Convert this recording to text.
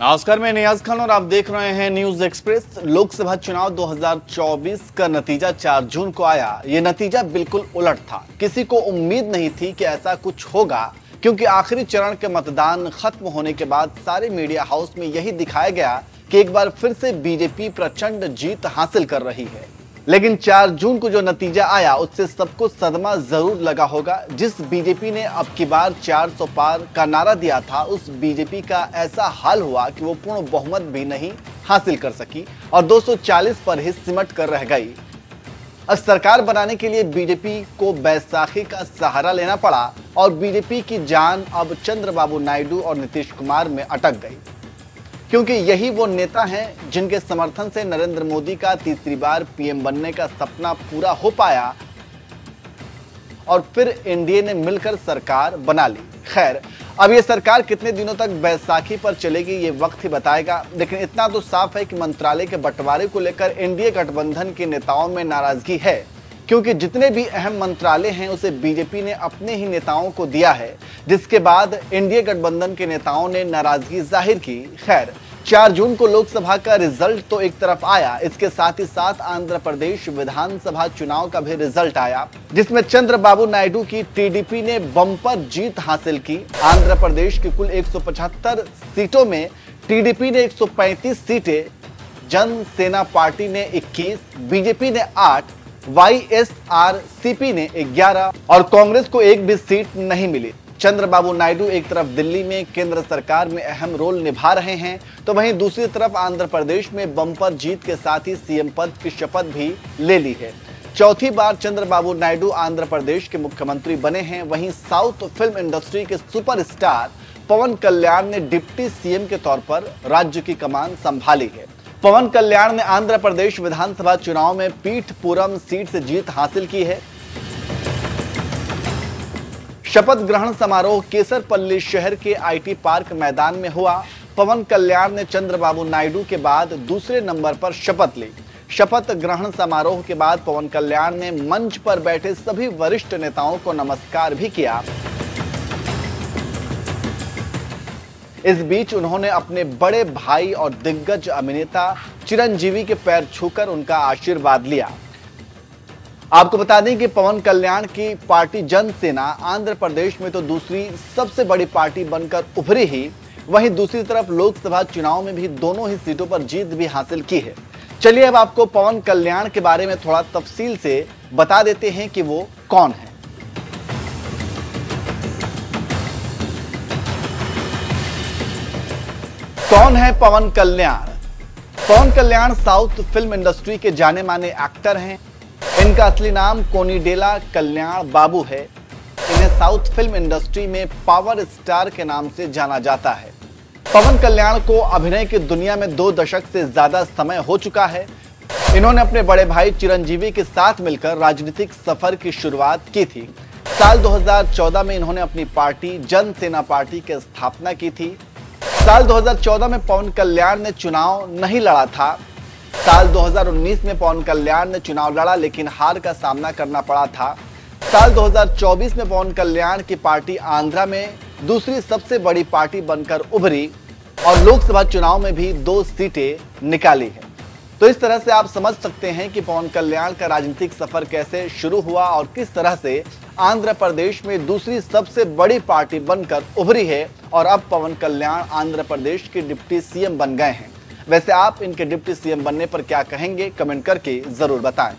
नमस्कार, मैं नियाज खान और आप देख रहे हैं न्यूज एक्सप्रेस। लोकसभा चुनाव 2024 का नतीजा 4 जून को आया। ये नतीजा बिल्कुल उलट था। किसी को उम्मीद नहीं थी कि ऐसा कुछ होगा, क्योंकि आखिरी चरण के मतदान खत्म होने के बाद सारे मीडिया हाउस में यही दिखाया गया कि एक बार फिर से बीजेपी प्रचंड जीत हासिल कर रही है। लेकिन 4 जून को जो नतीजा आया उससे सबको सदमा जरूर लगा होगा। जिस बीजेपी ने अब की बार 400 पार का नारा दिया था, उस बीजेपी का ऐसा हाल हुआ कि वो पूर्ण बहुमत भी नहीं हासिल कर सकी और 240 पर ही सिमट कर रह गई। अब सरकार बनाने के लिए बीजेपी को बैसाखी का सहारा लेना पड़ा और बीजेपी की जान अब चंद्रबाबू नायडू और नीतीश कुमार में अटक गई, क्योंकि यही वो नेता हैं जिनके समर्थन से नरेंद्र मोदी का तीसरी बार पीएम बनने का सपना पूरा हो पाया और फिर एनडीए ने मिलकर सरकार बना ली। खैर, अब ये सरकार कितने दिनों तक बैसाखी पर चलेगी ये वक्त ही बताएगा, लेकिन इतना तो साफ है कि मंत्रालय के बंटवारे को लेकर एनडीए गठबंधन के नेताओं में नाराजगी है, क्योंकि जितने भी अहम मंत्रालय हैं उसे बीजेपी ने अपने ही नेताओं को दिया है, जिसके बाद एनडीए गठबंधन के नेताओं ने नाराजगी जाहिर की। खैर, 4 जून को लोकसभा का रिजल्ट तो एक तरफ आया, इसके साथ ही साथ आंध्र प्रदेश विधानसभा चुनाव का भी रिजल्ट आया, जिसमें चंद्रबाबू नायडू की टीडीपी ने बम्पर जीत हासिल की। आंध्र प्रदेश की कुल 175 सीटों में टीडीपी ने 135 सीटें, जन सेना पार्टी ने 21, बीजेपी ने 8, वाईएसआरसीपी ने 11 और कांग्रेस को एक भी सीट नहीं मिली। चंद्रबाबू नायडू एक तरफ दिल्ली में केंद्र सरकार में अहम रोल निभा रहे हैं, तो वहीं दूसरी तरफ आंध्र प्रदेश में बम्पर जीत के साथ ही सीएम पद की शपथ भी ले ली है। चौथी बार चंद्रबाबू नायडू आंध्र प्रदेश के मुख्यमंत्री बने हैं। वहीं साउथ फिल्म इंडस्ट्री के सुपरस्टार पवन कल्याण ने डिप्टी सीएम के तौर पर राज्य की कमान संभाली है। पवन कल्याण ने आंध्र प्रदेश विधानसभा चुनाव में पीठपुरम सीट से जीत हासिल की है। शपथ ग्रहण समारोह केसरपल्ली शहर के आईटी पार्क मैदान में हुआ। पवन कल्याण ने चंद्रबाबू नायडू के बाद दूसरे नंबर पर शपथ ली। शपथ ग्रहण समारोह के बाद पवन कल्याण ने मंच पर बैठे सभी वरिष्ठ नेताओं को नमस्कार भी किया। इस बीच उन्होंने अपने बड़े भाई और दिग्गज अभिनेता चिरंजीवी के पैर छूकर उनका आशीर्वाद लिया। आपको बता दें कि पवन कल्याण की पार्टी जन सेना आंध्र प्रदेश में तो दूसरी सबसे बड़ी पार्टी बनकर उभरी ही, वहीं दूसरी तरफ लोकसभा चुनाव में भी दोनों ही सीटों पर जीत भी हासिल की है। चलिए अब आपको पवन कल्याण के बारे में थोड़ा तफसील से बता देते हैं कि वो कौन है। कौन है पवन कल्याण? पवन कल्याण साउथ फिल्म इंडस्ट्री के जाने माने एक्टर हैं। इनका असली नाम कोनिडेला कल्याण बाबू है। इन्हें साउथ फिल्म इंडस्ट्री में पावर स्टार के नाम से जाना जाता है। पवन कल्याण को अभिनय की दुनिया में 2 दशक से ज्यादा समय हो चुका है। इन्होंने अपने बड़े भाई चिरंजीवी के साथ मिलकर राजनीतिक सफर की शुरुआत की थी। साल 2014 में इन्होंने अपनी पार्टी जन सेना पार्टी की स्थापना की थी। साल 2014 में पवन कल्याण ने चुनाव नहीं लड़ा था। साल 2019 में पवन कल्याण ने चुनाव लड़ा, लेकिन हार का सामना करना पड़ा था। साल 2024 में पवन कल्याण की पार्टी आंध्रा में दूसरी सबसे बड़ी पार्टी बनकर उभरी और लोकसभा चुनाव में भी 2 सीटें निकाली है। तो इस तरह से आप समझ सकते हैं कि पवन कल्याण का राजनीतिक सफर कैसे शुरू हुआ और किस तरह से आंध्र प्रदेश में दूसरी सबसे बड़ी पार्टी बनकर उभरी है और अब पवन कल्याण आंध्र प्रदेश के डिप्टी सीएम बन गए हैं। वैसे आप इनके डिप्टी सीएम बनने पर क्या कहेंगे, कमेंट करके जरूर बताएं।